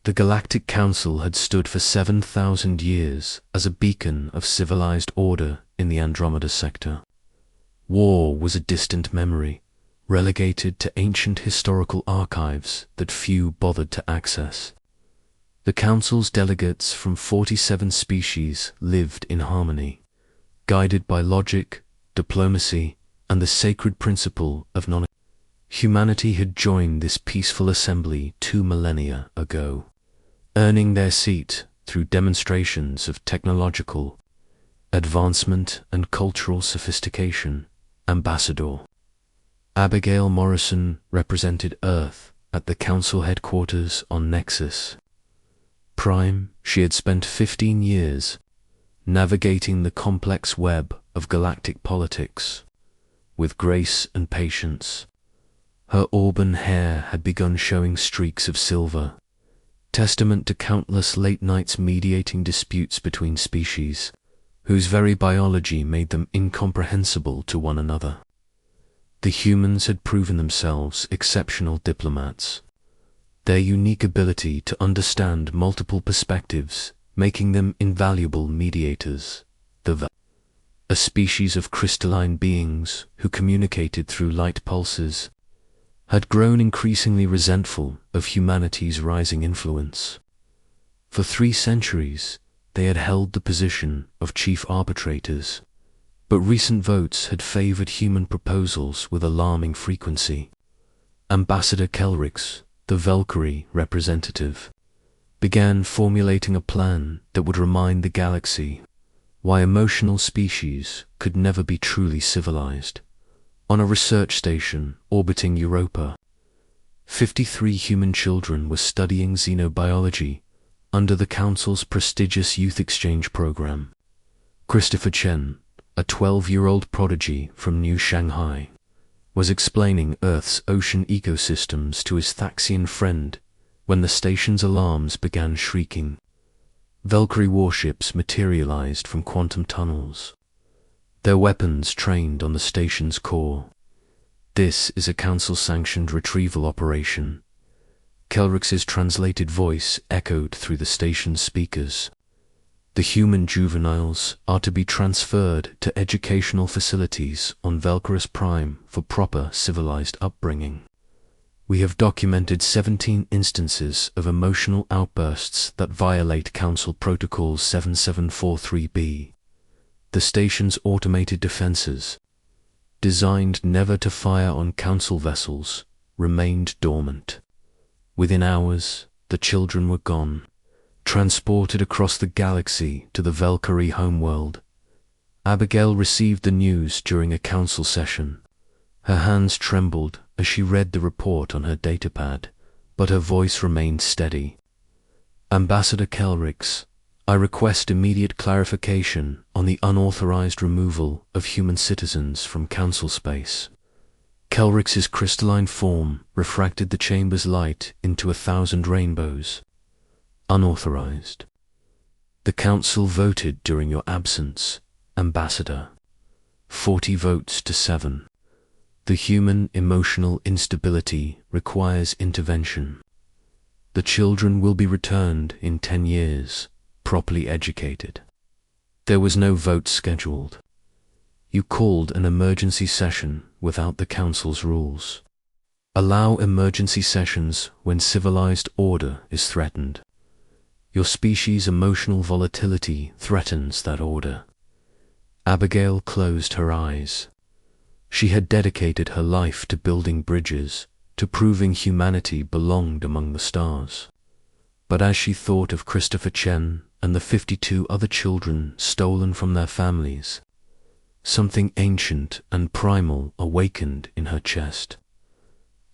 The Galactic Council had stood for 7,000 years as a beacon of civilized order in the Andromeda sector. War was a distant memory, relegated to ancient historical archives that few bothered to access. The Council's delegates from 47 species lived in harmony, guided by logic, diplomacy, and the sacred principle of non-aggression. Humanity had joined this peaceful assembly 2 millennia ago, earning their seat through demonstrations of technological advancement and cultural sophistication. Ambassador Abigail Morrison represented Earth at the Council headquarters on Nexus Prime. She had spent 15 years navigating the complex web of galactic politics with grace and patience. Her auburn hair had begun showing streaks of silver, testament to countless late nights mediating disputes between species, whose very biology made them incomprehensible to one another. The humans had proven themselves exceptional diplomats, their unique ability to understand multiple perspectives making them invaluable mediators. A species of crystalline beings who communicated through light pulses, had grown increasingly resentful of humanity's rising influence. For 3 centuries, they had held the position of chief arbitrators, but recent votes had favored human proposals with alarming frequency. Ambassador Kelrix, the Valkyrie representative, began formulating a plan that would remind the galaxy why emotional species could never be truly civilized. On a research station orbiting Europa, 53 human children were studying xenobiology under the Council's prestigious youth exchange program. Christopher Chen, a 12-year-old prodigy from New Shanghai, was explaining Earth's ocean ecosystems to his Thaxian friend when the station's alarms began shrieking. Valkyrie warships materialized from quantum tunnels, their weapons trained on the station's core. This is a Council-sanctioned retrieval operation. Kelrix's translated voice echoed through the station's speakers. The human juveniles are to be transferred to educational facilities on Valkyrus Prime for proper civilized upbringing. We have documented 17 instances of emotional outbursts that violate Council Protocol 7743B. The station's automated defenses, designed never to fire on Council vessels, remained dormant. Within hours, the children were gone, transported across the galaxy to the Valkyrie homeworld. Abigail received the news during a Council session. Her hands trembled as she read the report on her datapad, but her voice remained steady. Ambassador Kelrix, I request immediate clarification on the unauthorized removal of human citizens from Council space. Kelrix's crystalline form refracted the chamber's light into 1,000 rainbows. Unauthorized. The Council voted during your absence, Ambassador. 40 votes to 7. The human emotional instability requires intervention. The children will be returned in 10 years, properly educated. There was no vote scheduled. You called an emergency session without the Council's rules. Allow emergency sessions when civilized order is threatened. Your species' emotional volatility threatens that order. Abigail closed her eyes. She had dedicated her life to building bridges, to proving humanity belonged among the stars. But as she thought of Christopher Chen and the 52 other children stolen from their families, something ancient and primal awakened in her chest.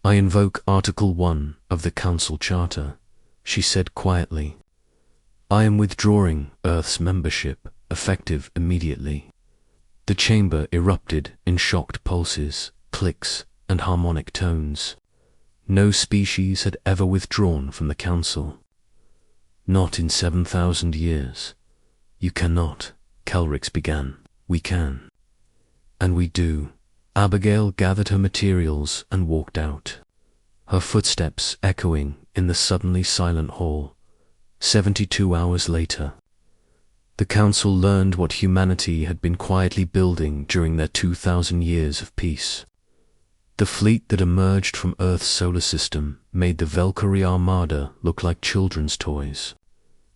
I invoke Article 1 of the Council Charter, she said quietly. I am withdrawing Earth's membership, effective immediately. The chamber erupted in shocked pulses, clicks, and harmonic tones. No species had ever withdrawn from the Council. Not in 7,000 years. You cannot, Kelrix began. We can. And we do. Abigail gathered her materials and walked out, her footsteps echoing in the suddenly silent hall 72 hours later, the Council learned what humanity had been quietly building during their 2,000 years of peace. The fleet that emerged from Earth's solar system made the Valkyrie Armada look like children's toys.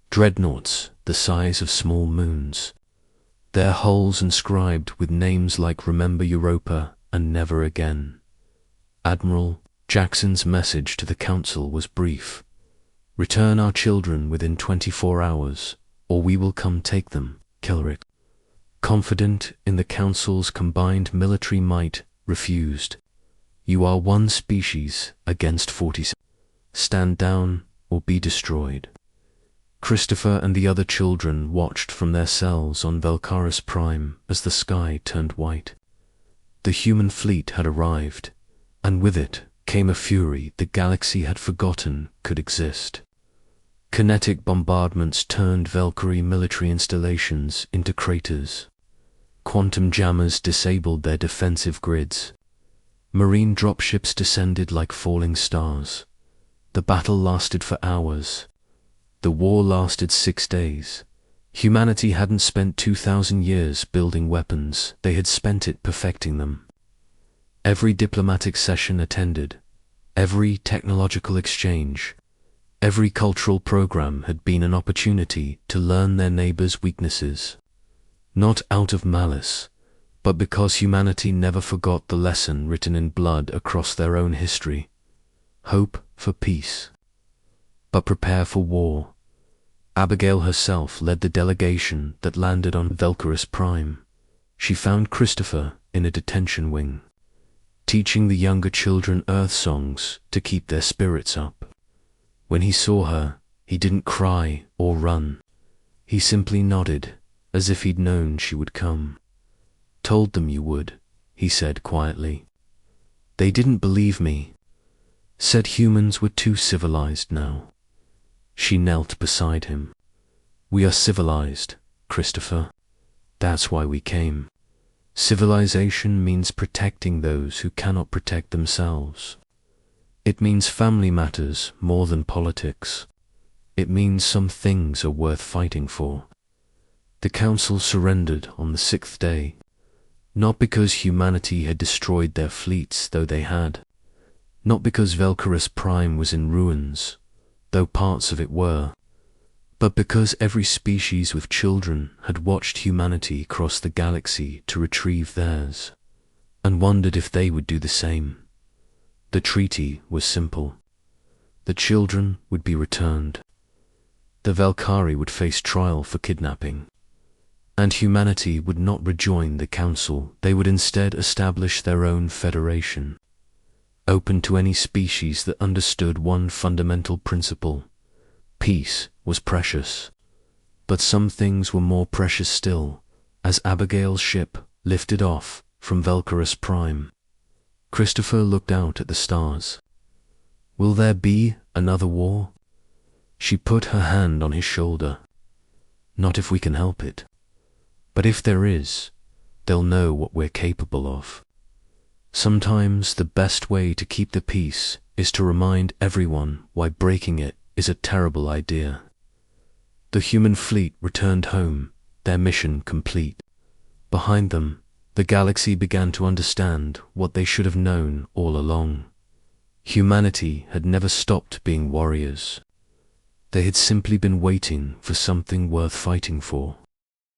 Dreadnoughts the size of small moons, their hulls inscribed with names like Remember Europa and Never Again. Admiral Jackson's message to the Council was brief. Return our children within 24 hours, or we will come take them, Kilrick. Confident in the Council's combined military might, refused. You are one species against 47. Stand down or be destroyed. Christopher and the other children watched from their cells on Valkyris Prime as the sky turned white. The human fleet had arrived, and with it came a fury the galaxy had forgotten could exist. Kinetic bombardments turned Valkyrie military installations into craters. Quantum jammers disabled their defensive grids. Marine dropships descended like falling stars. The battle lasted for hours. The war lasted 6 days. Humanity hadn't spent 2,000 years building weapons, they had spent it perfecting them. Every diplomatic session attended, every technological exchange, every cultural program had been an opportunity to learn their neighbors' weaknesses. Not out of malice, but because humanity never forgot the lesson written in blood across their own history. Hope for peace, but prepare for war. Abigail herself led the delegation that landed on Valkyris Prime. She found Christopher in a detention wing, teaching the younger children Earth songs to keep their spirits up. When he saw her, he didn't cry or run. He simply nodded, as if he'd known she would come. Told them you would, he said quietly. They didn't believe me. Said humans were too civilized now. She knelt beside him. We are civilized, Christopher. That's why we came. Civilization means protecting those who cannot protect themselves. It means family matters more than politics. It means some things are worth fighting for. The Council surrendered on the 6th day, not because humanity had destroyed their fleets, though they had, not because Valkyris Prime was in ruins, though parts of it were, but because every species with children had watched humanity cross the galaxy to retrieve theirs, and wondered if they would do the same. The treaty was simple. The children would be returned. The Valkyrie would face trial for kidnapping. And humanity would not rejoin the Council, they would instead establish their own federation, open to any species that understood one fundamental principle. Peace was precious, but some things were more precious still. As Abigail's ship lifted off from Valkyris Prime, Christopher looked out at the stars. Will there be another war? She put her hand on his shoulder. Not if we can help it. But if there is, they'll know what we're capable of. Sometimes the best way to keep the peace is to remind everyone why breaking it is a terrible idea. The human fleet returned home, their mission complete. Behind them, the galaxy began to understand what they should have known all along. Humanity had never stopped being warriors. They had simply been waiting for something worth fighting for.